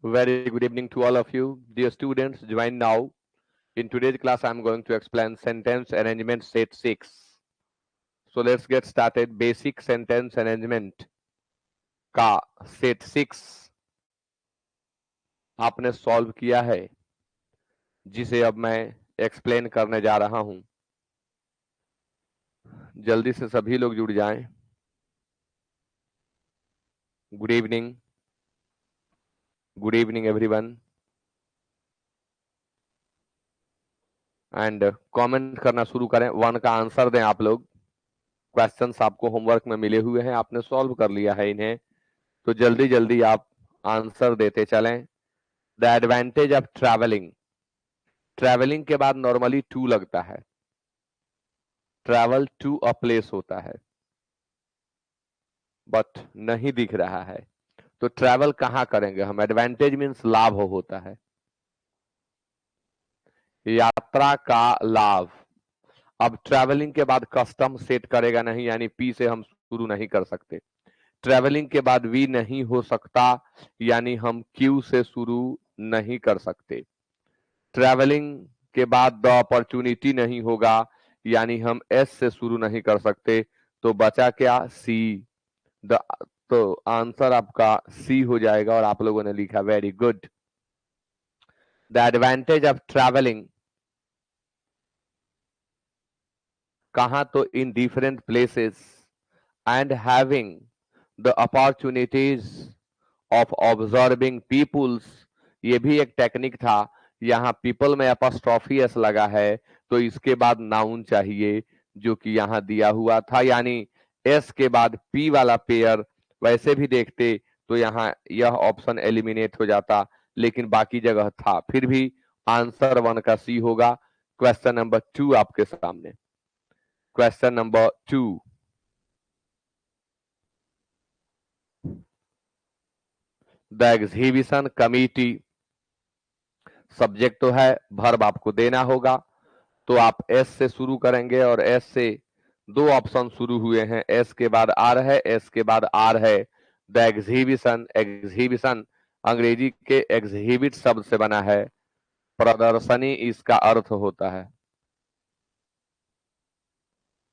Very good evening to all of you. Dear students, join now. In today's class, I'm going to explain sentence arrangement set 6. So let's get started. Basic sentence arrangement का set 6 आपने solve किया है, जिसे अब मैं explain करने जा रहा हूं। जल्दी से सभी लोग जुड़ जाएं। Good evening everyone, and comment करना शुरू करें। 1 का आंसर दें आप लोग। क्वेश्चंस आपको होमवर्क में मिले हुए हैं, आपने सॉल्व कर लिया है इन्हें, तो जल्दी जल्दी आप आंसर देते चलें। The advantage of travelling. Travelling के बाद नॉर्मली टू लगता है, ट्रैवल टू अ प्लेस होता है, बट नहीं दिख रहा है। तो ट्रैवल कहां करेंगे हम? एडवांटेज मीन्स लाभ होता है, यात्रा का लाभ। अब ट्रैवलिंग के बाद कस्टम सेट करेगा नहीं, यानी पी से हम शुरू नहीं कर सकते। ट्रैवलिंग के बाद वी नहीं हो सकता, यानी हम क्यू से शुरू नहीं कर सकते। ट्रैवलिंग के बाद द अपॉर्चुनिटी नहीं होगा, यानी हम एस से शुरू नहीं कर सकते। तो बचा क्या? सी। द तो आंसर आपका सी हो जाएगा, और आप लोगों ने लिखा very good. The advantage of travelling कहा? तो in different places and having the opportunities of observing peoples. ये भी एक टेक्निक था। यहाँ पीपल में अपॉस्ट्रोफी एस लगा है, तो इसके बाद नाउन चाहिए, जो कि यहाँ दिया हुआ था, यानी एस के बाद पी वाला पेयर। वैसे भी देखते तो यहाँ यह ऑप्शन एलिमिनेट हो जाता, लेकिन बाकी जगह था। फिर भी आंसर 1 का सी होगा। क्वेश्चन नंबर 2 आपके सामने। Question number 2, the exhibition committee. Subject तो है, वर्ब आपको देना होगा। तो आप एस से शुरू करेंगे, और एस से 2 ऑप्शन शुरू हुए हैं। एस के बाद आर है, एस के बाद आर है। द एग्जीबिशन, एग्जीबिशन अंग्रेजी के एग्जीबिट शब्द से बना है, प्रदर्शनी इसका अर्थ होता है।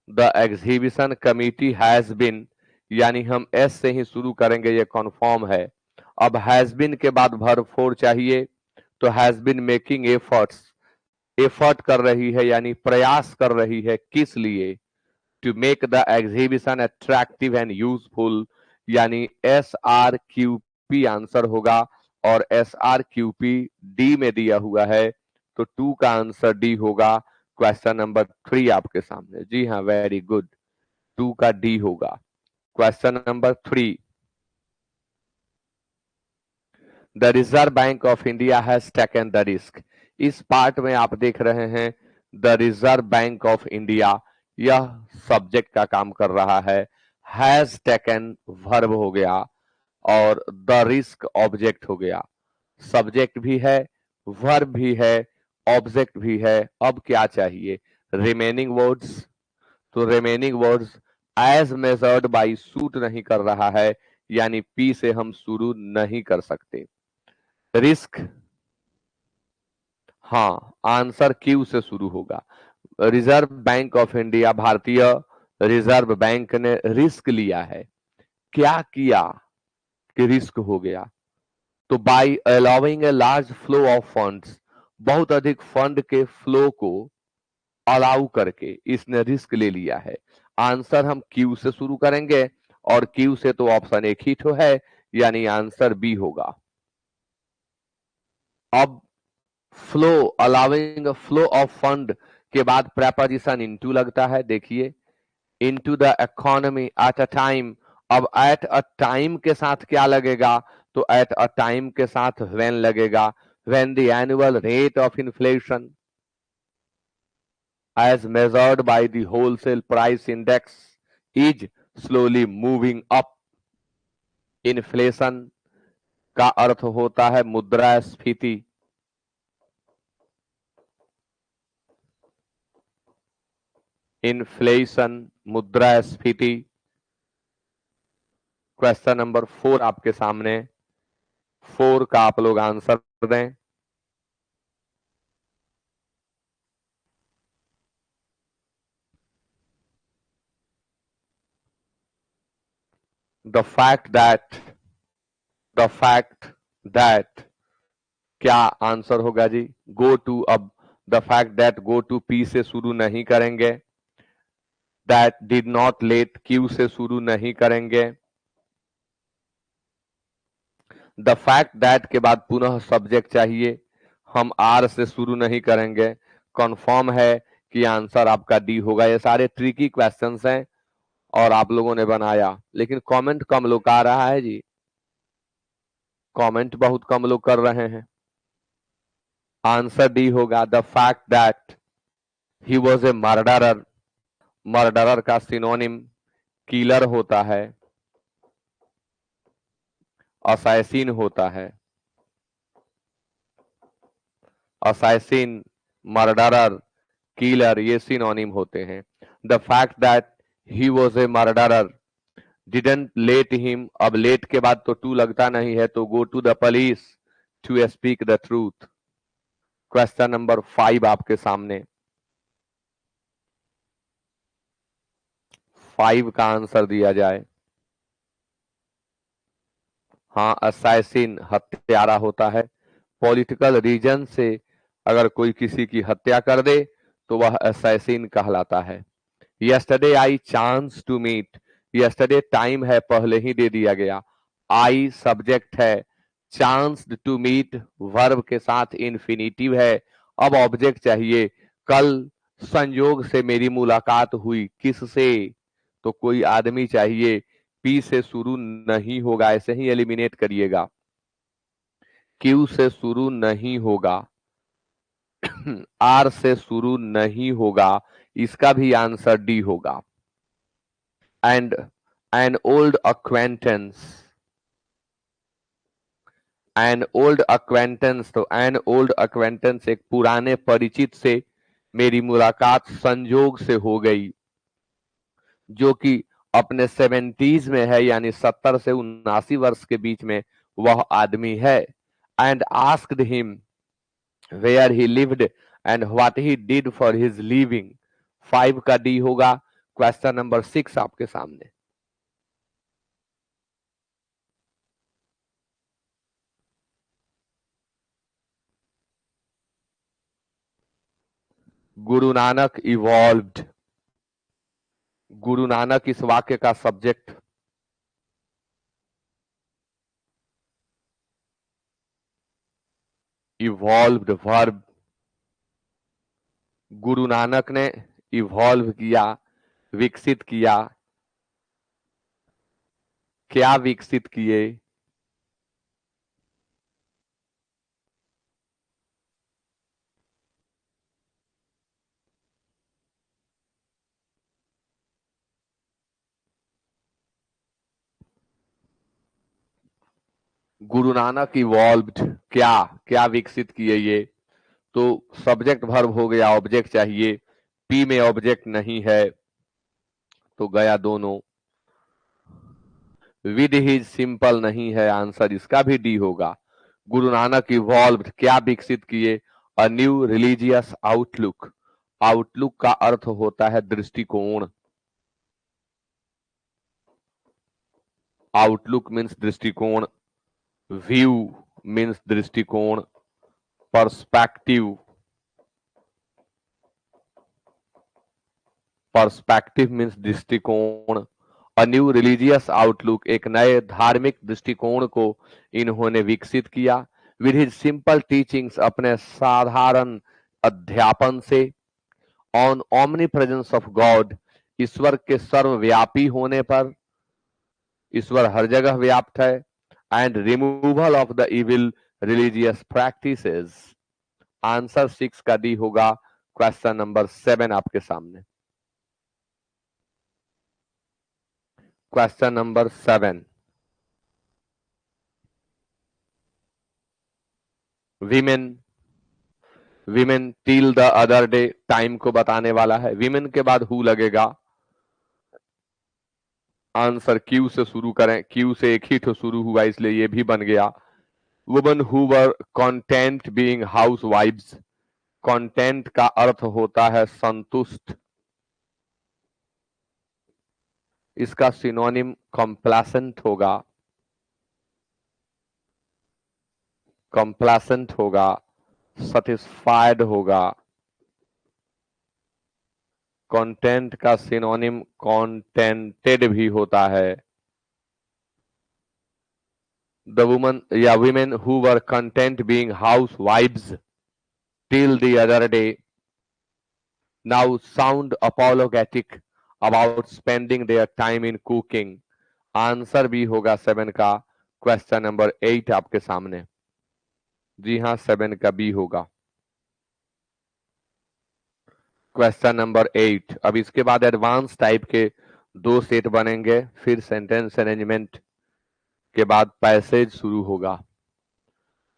The exhibition committee has been, यानी हम एस से ही शुरू करेंगे, ये कन्फर्म है। अब हैज बिन के बाद वर्ब 4 चाहिए, तो has been making efforts. Effort कर रही है, यानी प्रयास कर रही है, किस लिए? To make the exhibition attractive and useful, यानी S R Q P answer होगा। और S R Q P D में दिया हुआ है, तो 2 का आंसर डी होगा। क्वेश्चन नंबर 3 आपके सामने। जी हाँ, वेरी गुड, 2 का डी होगा। Question number 3, the reserve bank of India has taken the risk. इस पार्ट में आप देख रहे हैं the reserve bank of India, यह सब्जेक्ट का काम कर रहा है। हैज टेकन वर्ब हो गया, और द रिस्क ऑब्जेक्ट हो गया। सब्जेक्ट भी है, वर्ब भी है, ऑब्जेक्ट भी है। अब क्या चाहिए? Remaining words. तो remaining words as measured by suit नहीं कर रहा है, यानी पी से हम शुरू नहीं कर सकते। रिस्क, हाँ, आंसर क्यू से शुरू होगा। रिजर्व बैंक ऑफ इंडिया, भारतीय रिजर्व बैंक ने रिस्क लिया है। क्या किया कि रिस्क हो गया? तो bye allowing a large flow of funds, बहुत अधिक फंड के फ्लो को अलाउ करके इसने रिस्क ले लिया है। आंसर हम क्यू से शुरू करेंगे, और क्यू से तो ऑप्शन एक ही तो है, यानी आंसर बी होगा। अब flow, allowing flow of fund के बाद प्रेपोजिशन इनटू लगता है। देखिए, into the economy at a time. अब एट अ टाइम के साथ क्या लगेगा? तो एट अ टाइम के साथ व्हेन लगेगा। When the annual rate of inflation as measured by the wholesale price index is slowly moving up। Inflation का अर्थ होता है मुद्रास्फीति। इन्फ्लेशन, मुद्रास्फीति। क्वेश्चन नंबर 4 आपके सामने। 4 का आप लोग आंसर दें। द फैक्ट दैट क्या आंसर होगा जी? Go to. अब the fact that go to P से शुरू नहीं करेंगे, that did not let Q से शुरू नहीं करेंगे, द फैक्ट दैट के बाद पुनः सब्जेक्ट चाहिए, हम आर से शुरू नहीं करेंगे। कंफर्म है कि आंसर आपका डी होगा। ये सारे ट्रिकी क्वेश्चंस हैं और आप लोगों ने बनाया, लेकिन कमेंट कम लोग आ रहा है जी, कमेंट बहुत कम लोग कर रहे हैं। आंसर डी होगा, the fact that he was a murderer. Murderer का सिनोनिम किलर होता है, असैसिन होता है। असैसिन, मर्डरर, किलर ये सिनोनिम होते हैं। The fact that he was a murderer didn't let him. अब लेट के बाद तो टू लगता नहीं है, तो go to the police to speak the truth. Question number 5 आपके सामने। 5 का आंसर दिया जाए। हाँ, असैसिन हत्यारा होता है। पॉलिटिकल रीजन से अगर कोई किसी की हत्या कर दे तो वह असैसिन कहलाता है। Yesterday I chance to meet, yesterday time है, पहले ही दे दिया गया। आई सब्जेक्ट है, चांस टू मीट वर्ब के साथ इंफिनिटिव है। अब ऑब्जेक्ट चाहिए। कल संयोग से मेरी मुलाकात हुई, किससे? तो कोई आदमी चाहिए। पी से शुरू नहीं होगा, ऐसे ही एलिमिनेट करिएगा। क्यू से शुरू नहीं होगा, आर से शुरू नहीं होगा, इसका भी आंसर डी होगा। And an old acquaintance, an old acquaintance, तो एन ओल्ड अक्वेंटेंस एक पुराने परिचित से मेरी मुलाकात संयोग से हो गई, जो कि अपने 70s में है, यानी 70 से 79 वर्ष के बीच में वह आदमी है। And asked him where he lived and what he did for his living. 5 का डी होगा। क्वेश्चन नंबर 6 आपके सामने। गुरु नानक इवॉल्व्ड, गुरु नानक इस वाक्य का subject. Evolved verb, Guru Nanak ने इवॉल्व किया, विकसित किया। क्या विकसित किए? गुरु नानक इवॉल्व्ड, क्या क्या विकसित किए ये? तो सब्जेक्ट वर्ब हो गया, ऑब्जेक्ट चाहिए। पी में ऑब्जेक्ट नहीं है तो गया दोनों। विद हिज सिंपल नहीं है, आंसर इसका भी डी होगा। गुरु नानक इवॉल्व्ड, क्या विकसित किए? A new religious outlook. Outlook का अर्थ होता है दृष्टिकोण। आउटलुक मीन्स दृष्टिकोण, व्यू मीन्स दृष्टिकोण, पर्सपेक्टिव, पर्सपेक्टिव मीन्स दृष्टिकोण। अ न्यू रिलीजियस आउटलुक, एक नए धार्मिक दृष्टिकोण को इन्होंने विकसित किया। विद हिज सिंपल टीचिंग्स, अपने साधारण अध्यापन से। On omnipresence of God, ईश्वर के सर्वव्यापी होने पर, ईश्वर हर जगह व्याप्त है। And removal of the evil religious practices. Answer 6 का डी होगा। क्वेश्चन नंबर 7 आपके सामने। Question number 7। Women, women till the other day, time को बताने वाला है। विमेन के बाद हु लगेगा। आंसर क्यू से शुरू करें, क्यू से एक ही तो शुरू हुआ इसलिए ये भी बन गया। Women who were content being हाउस वाइफ्स, कंटेंट का अर्थ होता है संतुष्ट, इसका सिनोनिम कंप्लासेंट होगा, कंप्लासेंट होगा, सेटिस्फाइड होगा। कंटेंट का सिनोनिम कंटेंटेड भी होता है। द वुमन या women who were content being housewives till the other day now sound apologetic about spending their time in cooking। Answer भी होगा 7 का। क्वेश्चन नंबर 8 आपके सामने। जी हाँ, 7 का बी होगा। Question number 8। अब इसके बाद एडवांस टाइप के 2 सेट बनेंगे, फिर सेंटेंस अरेंजमेंट के बाद पैसेज शुरू होगा।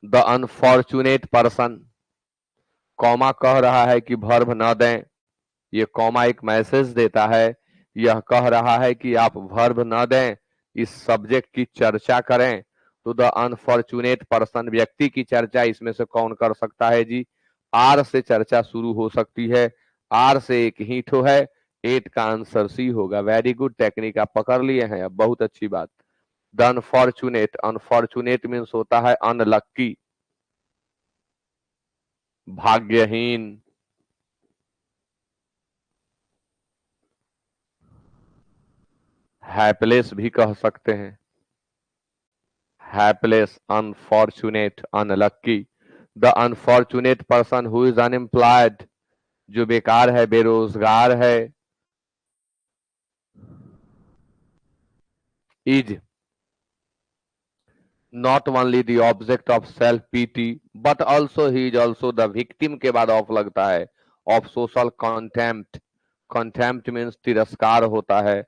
द अनफॉर्चुनेट पर्सन, कॉमा कह रहा है कि वर्ब न दें, ये कॉमा एक मैसेज देता है। यह कह रहा है कि आप वर्ब न दें, इस सब्जेक्ट की चर्चा करें। तो द अनफॉर्चुनेट पर्सन, व्यक्ति की चर्चा इसमें से कौन कर सकता है जी? आर से चर्चा शुरू हो सकती है। आर से एक ही ठो है, 8 का आंसर सी होगा। वेरी गुड, टेक्निक आप पकड़ लिए हैं, अब बहुत अच्छी बात। द अनफॉर्चुनेट, अनफॉर्चुनेट मीन्स होता है अनलक्की, भाग्यहीन। हैपलेस भी कह सकते हैं, hapless, unfortunate, unlucky. The unfortunate person who is unemployed, जो बेकार है, बेरोजगार है। Is not only the object of self PT but also he is also the victim के बाद ऑफ लगता है, of social contempt. Contempt means तिरस्कार होता है,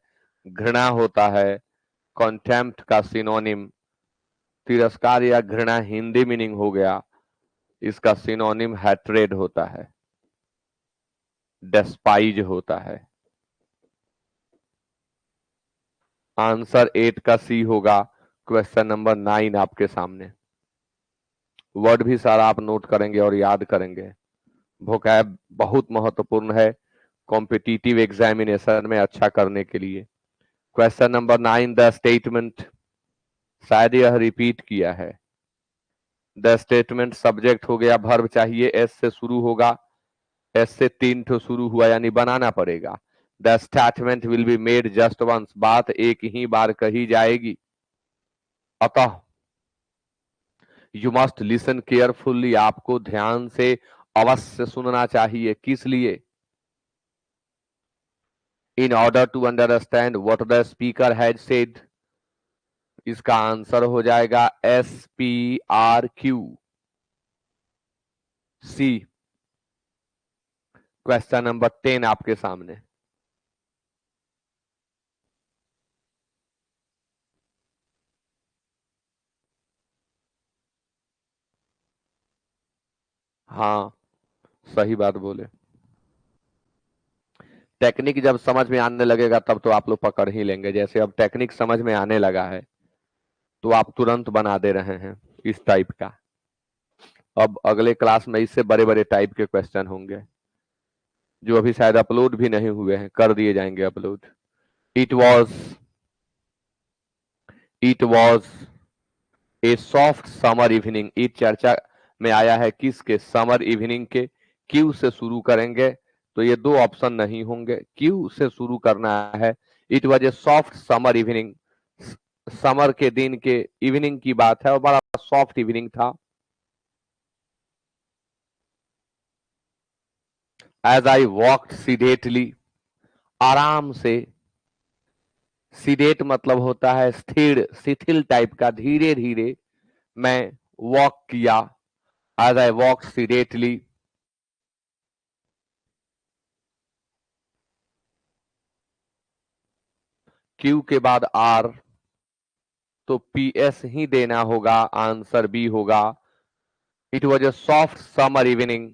घृणा होता है। कॉन्टेम्प्ट का सिनोनिम तिरस्कार या घृणा हिंदी मीनिंग हो गया, इसका सिनोनिम हैट्रेड होता है, डेस्पाइज होता है। आंसर 8 का सी होगा। क्वेश्चन नंबर 9 आपके सामने। वर्ड भी सारा आप नोट करेंगे और याद करेंगे। वोकैब बहुत महत्वपूर्ण है कॉम्पिटिटिव एग्जामिनेशन में अच्छा करने के लिए। क्वेश्चन नंबर 9, द स्टेटमेंट, शायद यह रिपीट किया है। द स्टेटमेंट सब्जेक्ट हो गया, वर्ब चाहिए, एस से शुरू होगा, एस से 3 ठो शुरू हुआ यानी बनाना पड़ेगा। The statement will be made just once, बात एक ही बार कही जाएगी। अतः यू मस्ट लिसन केयरफुल्ली, आपको ध्यान से अवश्य सुनना चाहिए। किस लिए? In order to understand what the speaker has said. इसका आंसर हो जाएगा SPRQ सी। क्वेश्चन नंबर 10 आपके सामने। हाँ, सही बात बोले। टेक्निक जब समझ में आने लगेगा तब तो आप लोग पकड़ ही लेंगे। जैसे अब टेक्निक समझ में आने लगा है तो आप तुरंत बना दे रहे हैं इस टाइप का। अब अगले क्लास में इससे बड़े बड़े टाइप के क्वेश्चन होंगे जो अभी शायद अपलोड भी नहीं हुए हैं, कर दिए जाएंगे upload. It was a soft summer evening. It चर्चा में आया है किसके? समर इवनिंग के। क्यू से शुरू करेंगे तो ये 2 ऑप्शन नहीं होंगे, क्यू से शुरू करना है। It was a soft summer evening, summer के दिन के इवनिंग की बात है और बड़ा सॉफ्ट इवनिंग था। एज आई वॉकड सीडेटली, आराम से। सीडेट मतलब होता है स्थिर, शिथिल टाइप का, धीरे धीरे मैं वॉक किया। As I walk sedately. Q के बाद आर तो PS ही देना होगा, आंसर बी होगा। It was a soft summer evening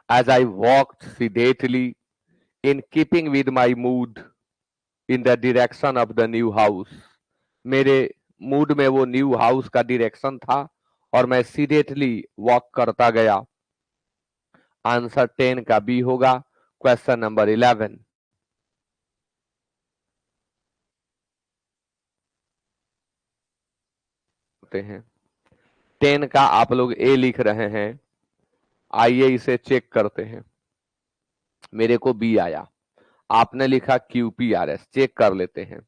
as I walked sedately in keeping with my mood in the direction of the new house. मेरे mood में वो न्यू हाउस का डायरेक्शन था और मैं सीरियसली वॉक करता गया। आंसर 10 का बी होगा। क्वेश्चन नंबर 11 होते हैं। 10 का आप लोग ए लिख रहे हैं, आइए इसे चेक करते हैं। मेरे को बी आया, आपने लिखा QPRS, चेक कर लेते हैं।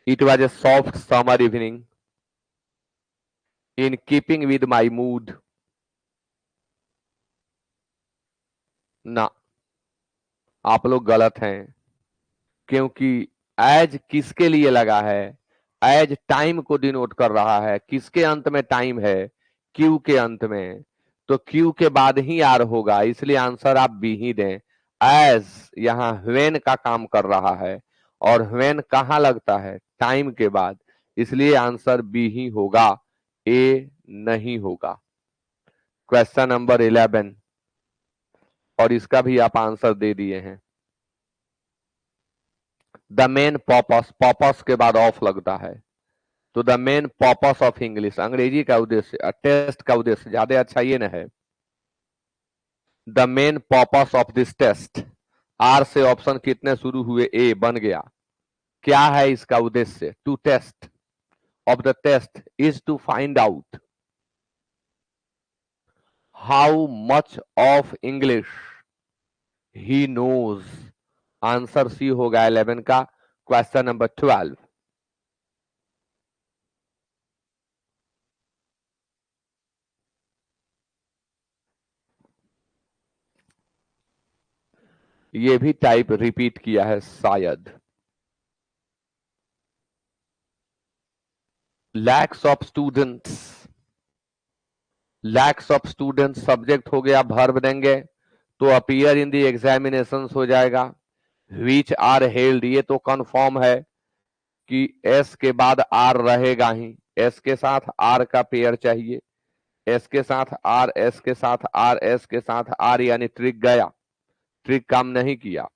It was a soft summer evening in keeping with my mood. ना, आप लोग गलत हैं, क्योंकि एज किसके लिए लगा है? एज टाइम को डिनोट कर रहा है। किसके अंत में टाइम है? क्यू के अंत में। तो क्यू के बाद ही आर होगा, इसलिए आंसर आप बी ही दें। एज यहां व्हेन का काम कर रहा है और व्हेन कहां लगता है? टाइम के बाद, इसलिए आंसर बी ही होगा, ए नहीं होगा। क्वेश्चन नंबर 11, और इसका भी आप आंसर दे दिए हैं। द मेन पर्पस, पर्पस के बाद ऑफ लगता है, तो the main purpose of English, अंग्रेजी का उद्देश्य, टेस्ट का उद्देश्य, ज्यादा अच्छा ये न है। The main purpose of this test, R से ऑप्शन कितने शुरू हुए? ए बन गया। क्या है इसका उद्देश्य? To test of the test is to find out how much of English he knows. Answer C होगा 11 का। क्वेश्चन नंबर 12, ये भी टाइप रिपीट किया है शायद। Lakhs of students, lakhs of students subject हो गया, वर्ब देंगे तो अपीयर इन दी एग्जामिनेशंस हो जाएगा। विच आर हेल्ड, ये तो कंफर्म है कि एस के बाद आर रहेगा ही, एस के साथ आर का पेयर चाहिए। एस के साथ आर, एस के साथ आर, एस के साथ आर, यानी ट्रिक गया, ट्रिक काम नहीं किया।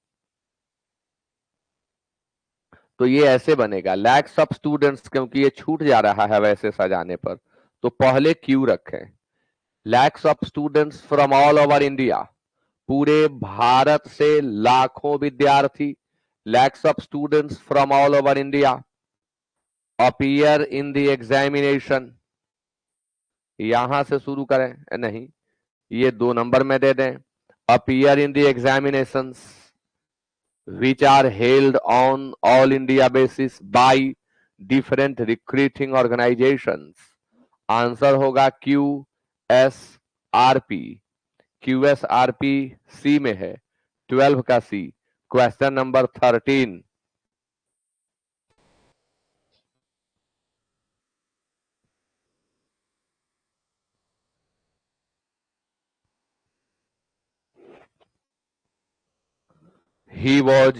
तो ये ऐसे बनेगा लैक्स ऑफ स्टूडेंट्स, क्योंकि ये छूट जा रहा है वैसे सजाने पर, तो पहले क्यू रखें। Lakhs of students from all over India, पूरे भारत से लाखों विद्यार्थी, lakhs of students from all over India appear in the examination, यहां से शुरू करें, नहीं ये 2 नंबर में दे दें। Appear in the examinations which are held on all India basis by different recruiting organizations। Answer होगा QSRP। QSRP सी में है, 12 का C. Question number 13, he was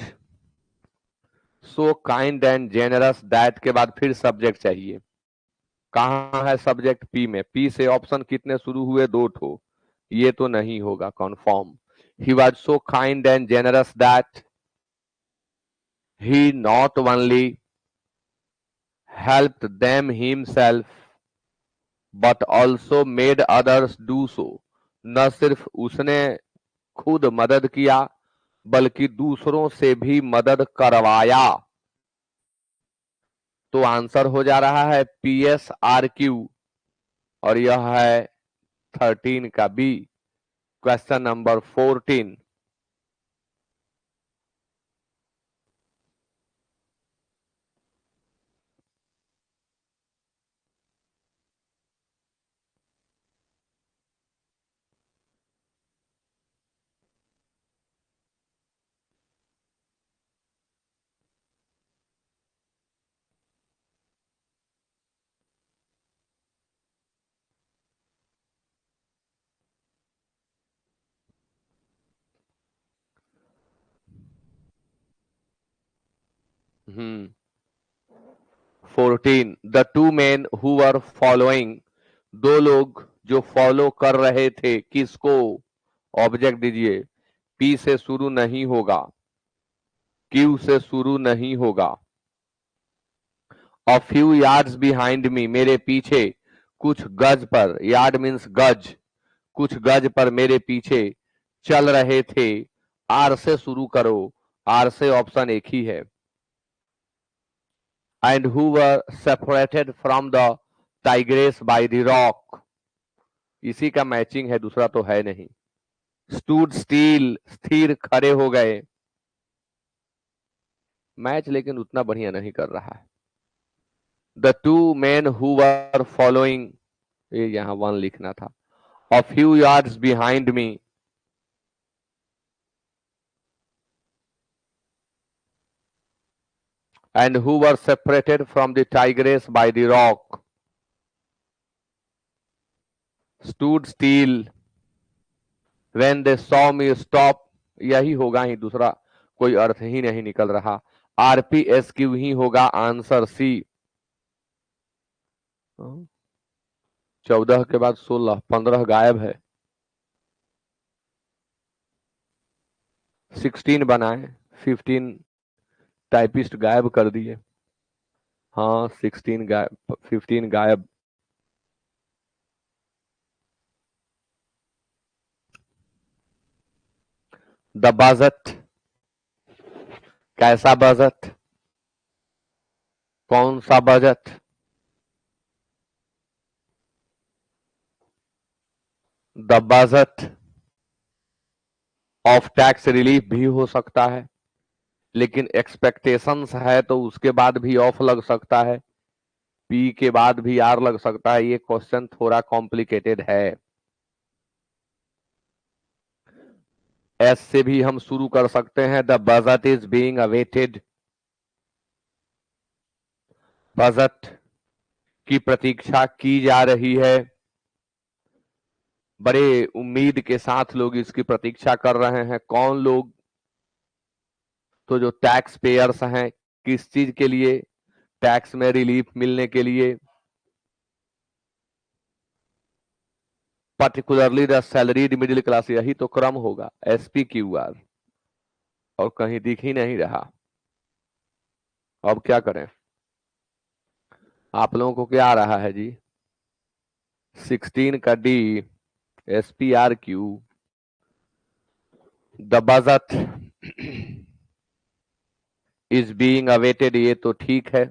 so kind and generous that के बाद फिर सब्जेक्ट चाहिए। कहां है सब्जेक्ट? पी में। पी से ऑप्शन कितने शुरू हुए? 2 ठो, ये तो नहीं होगा confirm. He was so kind and generous that he not only helped them himself but also made others do so। न सिर्फ उसने खुद मदद किया बल्कि दूसरों से भी मदद करवाया। तो आंसर हो जा रहा है PSRQ, और यह है 13 का बी। Question number 14, hmm 14, the two man who were following, दो लोग जो फॉलो कर रहे थे किसको? ऑब्जेक्ट दीजिए। पी से शुरू नहीं होगा, क्यू से शुरू नहीं होगा, a few yards behind me, मेरे पीछे कुछ गज पर, यार्ड मीन्स गज, कुछ गज पर मेरे पीछे चल रहे थे। आर से शुरू करो, आर से ऑप्शन एक ही है। And who were separated from the tigress by the rock, इसी का मैचिंग है, दूसरा तो है नहीं। स्टूड स्टील, स्थिर खड़े हो गए। मैच लेकिन उतना बढ़िया नहीं कर रहा है। The two man who were following, ये यहां वन लिखना था। A few yards behind me, and who were separated from the tigress by the rock, stood still when they saw me stop, यही होगा ही, दूसरा कोई अर्थ ही नहीं निकल रहा। RPSQ ही होगा आंसर सी। 14 के बाद 16, 15 गायब है। 16 बनाए, 15 टाइपिस्ट गायब कर दिए। हाँ 16 गायब, 15 गायब। द बजट, कैसा बजट, कौन सा budget. The budget of tax relief भी हो सकता है, लेकिन एक्सपेक्टेशंस है तो उसके बाद भी ऑफ लग सकता है, पी के बाद भी आर लग सकता है। ये क्वेश्चन थोड़ा कॉम्प्लिकेटेड है। एस से भी हम शुरू कर सकते हैं। The budget is being awaited, budget की प्रतीक्षा की जा रही है, बड़े उम्मीद के साथ लोग इसकी प्रतीक्षा कर रहे हैं। कौन लोग, तो जो टैक्स पेयर्स हैं। किस चीज के लिए, टैक्स में रिलीफ मिलने के लिए। Particularly the salaried middle class, यही तो क्रम होगा। SPQR, और कहीं दिख ही नहीं रहा। अब क्या करें, आप लोगों को क्या आ रहा है जी। 16 का D, SPRQ। The budget is being awaited, ये तो ठीक है।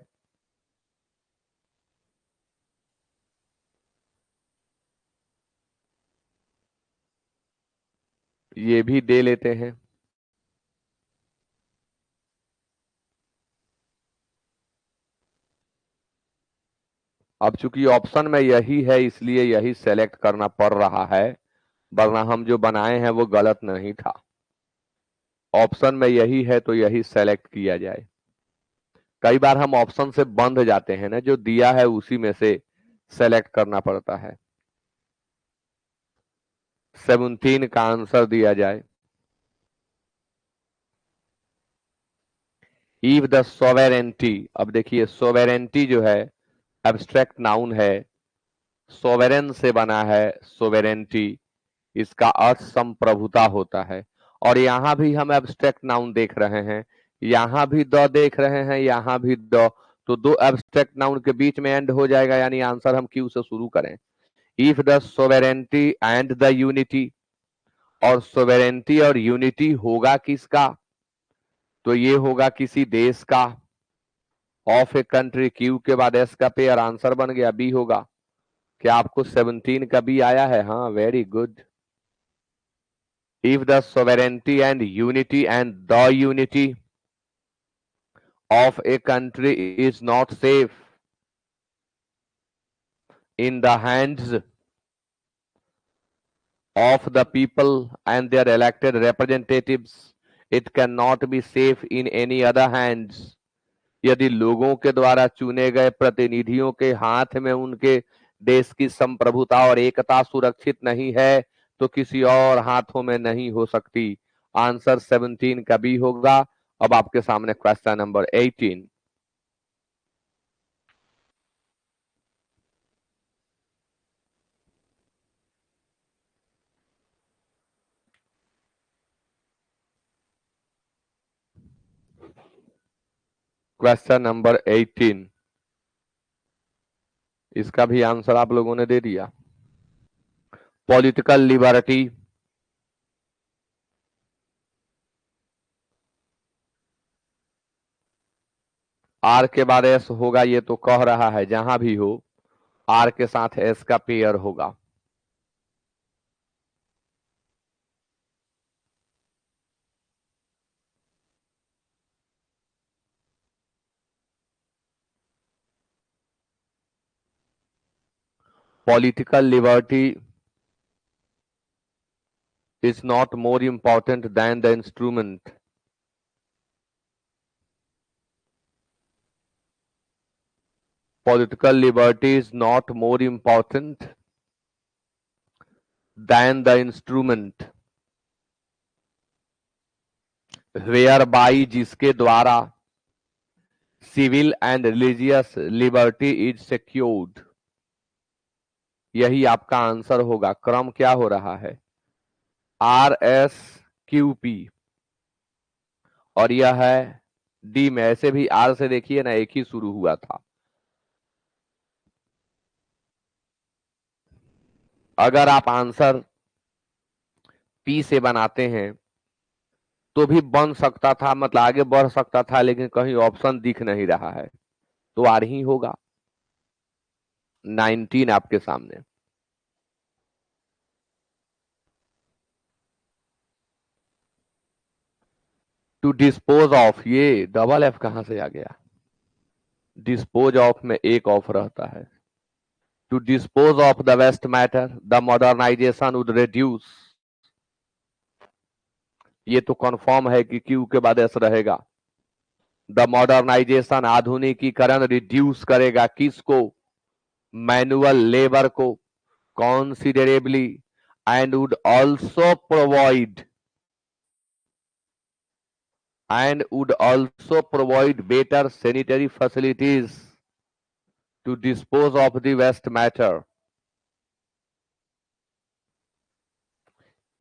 ये भी दे लेते हैं। अब चूंकि ऑप्शन में यही है इसलिए यही सेलेक्ट करना पड़ रहा है, वरना हम जो बनाए हैं वो गलत नहीं था। ऑप्शन में यही है तो यही सेलेक्ट किया जाए। कई बार हम ऑप्शन से बंध जाते हैं ना, जो दिया है उसी में से सेलेक्ट करना पड़ता है। 17 का आंसर दिया जाए। इफ द सोवेरेंटी, अब देखिए सोवेरेंटी जो है एब्स्ट्रैक्ट नाउन है, सोवेरेन से बना है सोवेरेंटी, इसका अर्थ संप्रभुता होता है। और यहां भी हम एब्स्ट्रैक्ट नाउन देख रहे हैं, यहां भी द देख रहे हैं, यहां भी द, तो दो एब्स्ट्रैक्ट नाउन के बीच में एंड हो जाएगा, यानी आंसर हम क्यू से शुरू करें। If the sovereignty and the unity, और सोवेरेंटी और यूनिटी होगा किसका, तो ये होगा किसी देश का। ऑफ ए कंट्री, क्यू के बाद एस का पेयर, आंसर बन गया बी होगा। क्या आपको 17 का बी आया है? हाँ very good. If the sovereignty and the unity of a country is not safe in the hands of the people and their elected representatives, it cannot be safe in any other hands. यदि लोगों के द्वारा चुने गए प्रतिनिधियों के हाथ में उनके देश की संप्रभुता और एकता सुरक्षित नहीं है, तो किसी और हाथों में नहीं हो सकती। आंसर 17 का बी होगा। अब आपके सामने क्वेश्चन नंबर 18। क्वेश्चन नंबर 18, इसका भी आंसर आप लोगों ने दे दिया। पॉलिटिकल लिबर्टी, आर के बाद एस होगा, ये तो कह रहा है जहां भी हो आर के साथ एस का पेयर होगा। Political liberty is not more important than the instrument. Political liberty is not more important than the instrument whereby जिसके द्वारा civil and religious liberty is secured. यही आपका आंसर होगा। क्रम क्या हो रहा है? आर एस क्यू पी और यह है डी में। ऐसे भी आर से देखिए ना एक ही शुरू हुआ था। अगर आप आंसर पी से बनाते हैं तो भी बन सकता था, मतलब आगे बढ़ सकता था, लेकिन कहीं ऑप्शन दिख नहीं रहा है तो आर ही होगा। 19 आपके सामने। टू डिस्पोज ऑफ, ये डबल एफ कहां से आ गया? डिस्पोज ऑफ में एक ऑफ रहता है। To dispose of the waste matter the modernisation would reduce, ये तो कंफर्म है कि क्यू के बाद एस रहेगा। द मॉडर्नाइजेशन, आधुनिकीकरण, रिड्यूस करेगा किसको? मैनुअल लेबर को considerably and would also provide better sanitary facilities to dispose of the waste matter.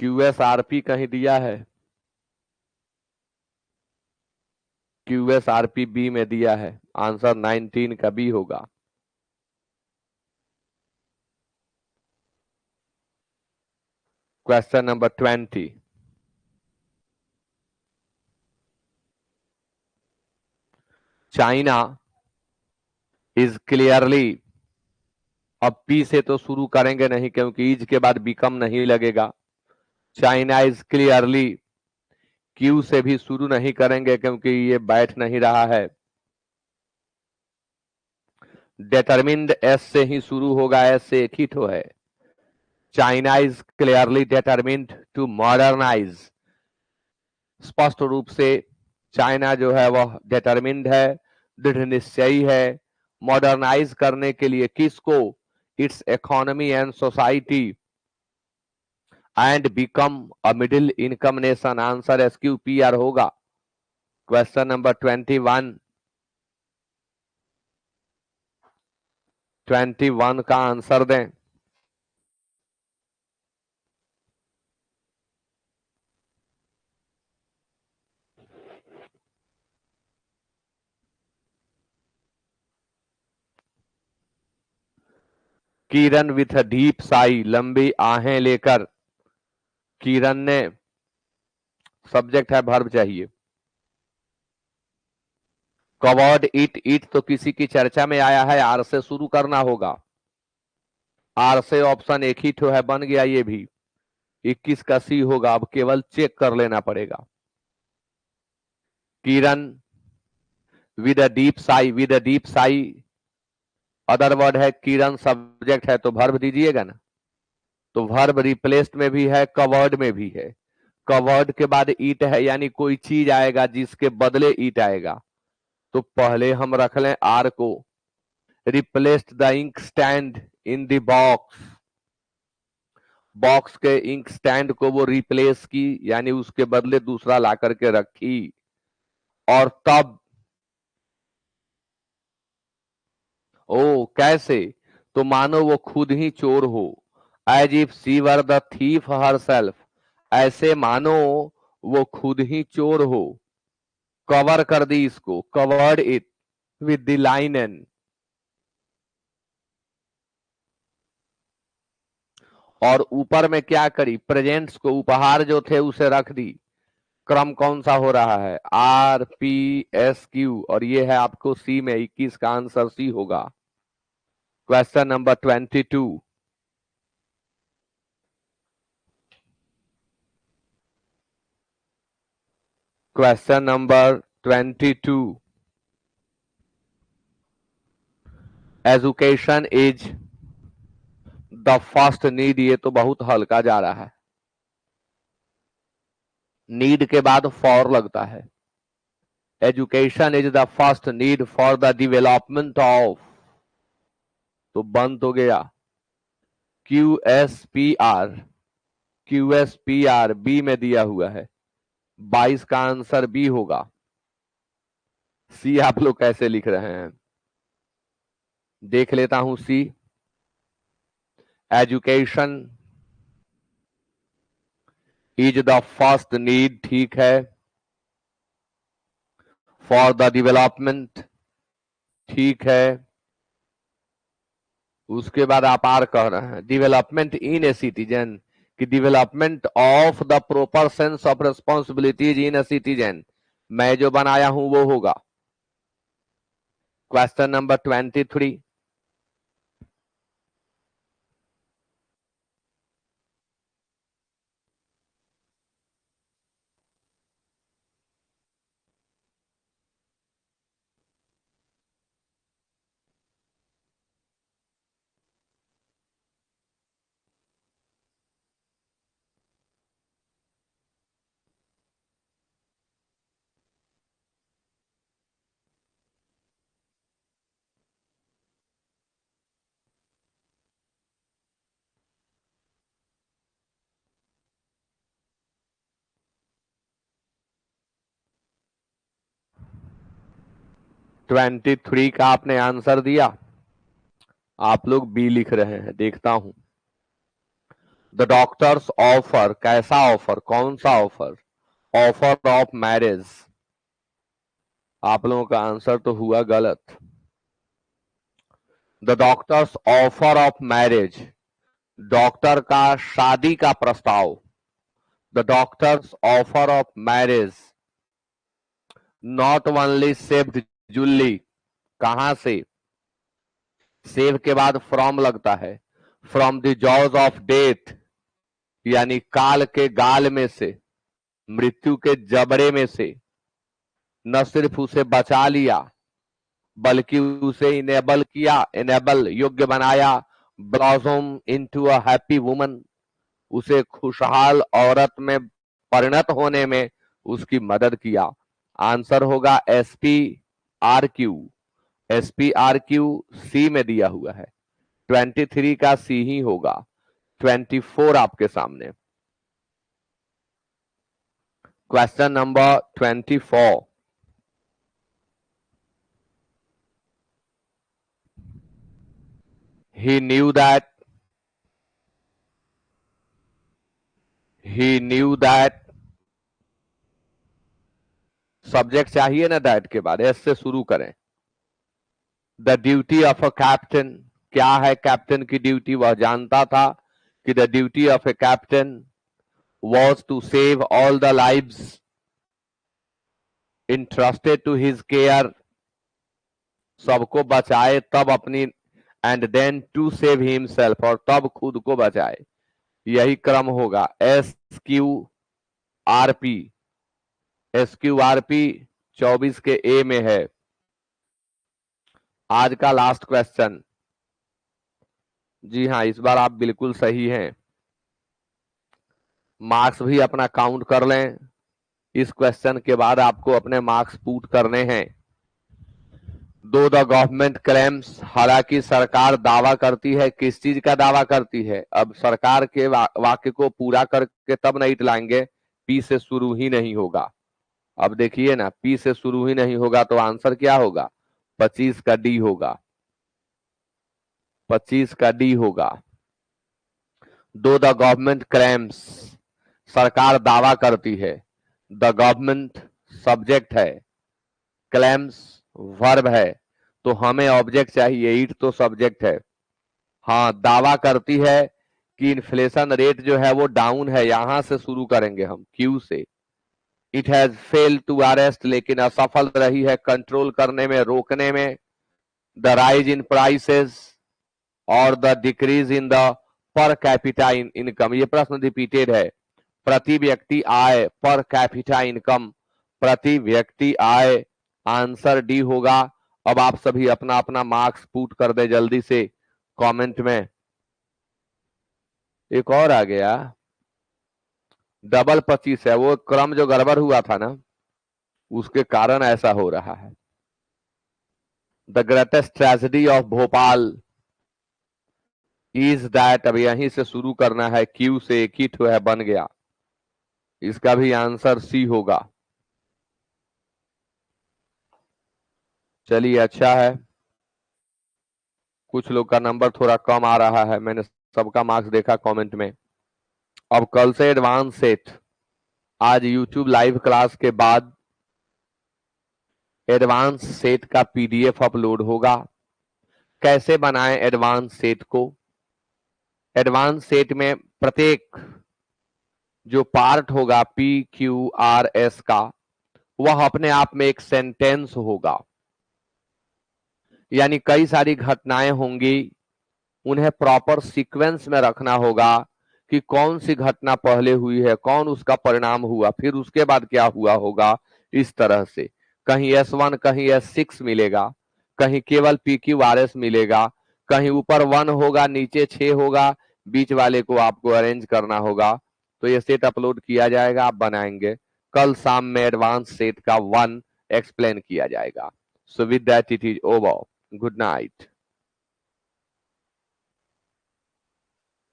QSRP कहीं दिया है? QSRP बी में दिया है। आंसर 19 का बी होगा। Question number 20। China is clearly, अब पी से तो शुरू करेंगे नहीं क्योंकि इज के बाद बिकम नहीं लगेगा। चाइना इज क्लियरली, क्यू से भी शुरू नहीं करेंगे क्योंकि ये बैठ नहीं रहा है। डिटरमिन्ड एस से ही शुरू होगा, एस से एक ही तो है। China is clearly determined to modernise, स्पष्ट रूप से चाइना जो है वह डिटरमिन्ड है, दृढ़ निश्चयी है मॉडर्नाइज करने के लिए। किसको? It's economy and society and become a middle income nation. Answer SQPR होगा। क्वेश्चन नंबर 21 का आंसर दें। किरण विथ डीप साई, लंबी आहें लेकर। किरण ने, सब्जेक्ट है वर्ब चाहिए। कवर्ड इट, इट तो किसी की चर्चा में आया है, आर से शुरू करना होगा। आर से ऑप्शन एक ही ठो है, बन गया ये भी। 21 का सी होगा, अब केवल चेक कर लेना पड़ेगा। Kiran with a deep sigh, with a deep sigh other word है। किरण सब्जेक्ट है तो वर्ब दीजिएगा ना, तो वर्ब रिप्लेस्ड में भी है, कवर्ड में भी है। कवर्ड के बाद ईट है, यानी कोई चीज आएगा जिसके बदले ईट आएगा, तो पहले हम रख लें आर को। Replaced the ink stand in the box, box के इंक स्टैंड को वो रिप्लेस की, यानी उसके बदले दूसरा ला करके रखी। और तब, ओ कैसे? तो मानो वो खुद ही चोर हो, as if she were the thief herself, ऐसे मानो वो खुद ही चोर हो। कवर कर दी इसको, कवर्ड इट विद द लाइनन। और ऊपर में क्या करी, प्रेजेंट्स को, उपहार जो थे उसे रख दी। क्रम कौन सा हो रहा है, RPSQ, और ये है आपको सी में, 21 का आंसर सी होगा। Question number 22। Question number 22। Education is the first need, ये तो बहुत हल्का जा रहा है। नीड के बाद फॉर लगता है। Education is the first need for the development of, तो बन तो गया QSPR। QSPR बी में दिया हुआ है, 22 का आंसर बी होगा। सी आप लोग कैसे लिख रहे हैं, देख लेता हूं। See, education is the first need, ठीक है, फॉर द डेवलपमेंट, ठीक है। उसके बाद आप आर कह रहे हैं, डेवलपमेंट इन ए सिटीजन, कि development of the proper sense of responsibilities in a citizen, मैं जो बनाया हूं वो होगा। Question number 23। ट्वेंटी थ्री का आपने आंसर दिया, आप लोग बी लिख रहे हैं, देखता हूं। द डॉक्टर्स ऑफर, कैसा ऑफर, कौन सा ऑफर, ऑफर ऑफ मैरिज। आप लोगों का आंसर तो हुआ गलत। The doctor's offer of marriage, doctor का शादी का प्रस्ताव। The doctor's offer of marriage not only saved Julie, कहां से, सेव के बाद फ्रॉम लगता है, from the jaws of death, यानी काल के गाल में से, मृत्यु के जबड़े में से। न सिर्फ उसे बचा लिया बल्कि उसे इनेबल किया, इनेबल योग्य बनाया, blossom into a happy woman, उसे खुशहाल औरत में परिणत होने में उसकी मदद किया। आंसर होगा SPRQ। SPRQ सी में दिया हुआ है, 23 का सी ही होगा। 24 आपके सामने। Question number 24। He knew that subject चाहिए ना, दैट के बाद एस से शुरू करें। The duty of a captain, क्या है कैप्टन की ड्यूटी, वह जानता था कि the duty of a captain was to save all the lives entrusted to his care, सबको बचाए तब अपनी, and then to save himself, और तब खुद को बचाए, यही क्रम होगा। SQRP, SQRP 24 के ए में है। आज का लास्ट क्वेश्चन, जी हाँ, इस बार आप बिल्कुल सही हैं। मार्क्स भी अपना काउंट कर लें, इस क्वेश्चन के बाद आपको अपने मार्क्स पुट करने हैं। दो द गवर्नमेंट क्लेम्स, हालांकि सरकार दावा करती है, किस चीज का दावा करती है, अब सरकार के वाक्य को पूरा करके तब नहीं लाएंगे, पी से शुरू ही नहीं होगा। अब देखिए ना, पी से शुरू ही नहीं होगा तो आंसर क्या होगा, 25 का डी होगा, 25 का डी होगा। दो द गवर्नमेंट क्लेम्स, सरकार दावा करती है, द गवर्नमेंट सब्जेक्ट है, क्लेम्स वर्ब है, तो हमें ऑब्जेक्ट चाहिए, इट तो सब्जेक्ट है। हाँ, दावा करती है कि इन्फ्लेशन रेट जो है वो डाउन है, यहां से शुरू करेंगे हम क्यू से। It has failed to arrest, लेकिन असफल रही है कंट्रोल करने में, रोकने में, द राइज इन प्राइसेस और the decrease in the per capita income. ये प्रश्न रिपीटेड है। प्रति व्यक्ति आय, पर कैपिटा इनकम, प्रति व्यक्ति आय, आंसर डी होगा। अब आप सभी अपना अपना मार्क्स पुट कर दे जल्दी से कमेंट में। एक और आ गया, डबल 25 है, वो क्रम जो गड़बड़ हुआ था ना, उसके कारण ऐसा हो रहा है। The greatest tragedy of Bhopal is that, अब यहीं से शुरू करना है, क्यू से एक ही है, बन गया। इसका भी आंसर सी होगा। चलिए अच्छा है, कुछ लोग का नंबर थोड़ा कम आ रहा है, मैंने सबका मार्क्स देखा कमेंट में। अब कल से एडवांस सेट, आज यूट्यूब लाइव क्लास के बाद एडवांस सेट का पीडीएफ अपलोड होगा। कैसे बनाएं एडवांस सेट को? एडवांस सेट में प्रत्येक जो पार्ट होगा PQRS का, वह अपने आप में एक सेंटेंस होगा, यानी कई सारी घटनाएं होंगी, उन्हें प्रॉपर सीक्वेंस में रखना होगा कि कौन सी घटना पहले हुई है, कौन उसका परिणाम हुआ, फिर उसके बाद क्या हुआ होगा। इस तरह से कहीं S1 कहीं S6 मिलेगा, कहीं केवल PQRS मिलेगा, कहीं ऊपर 1 होगा नीचे 6 होगा, बीच वाले को आपको अरेंज करना होगा। तो ये सेट अपलोड किया जाएगा, आप बनाएंगे। कल शाम में एडवांस सेट का 1 एक्सप्लेन किया जाएगा। So with that it is over. Good night.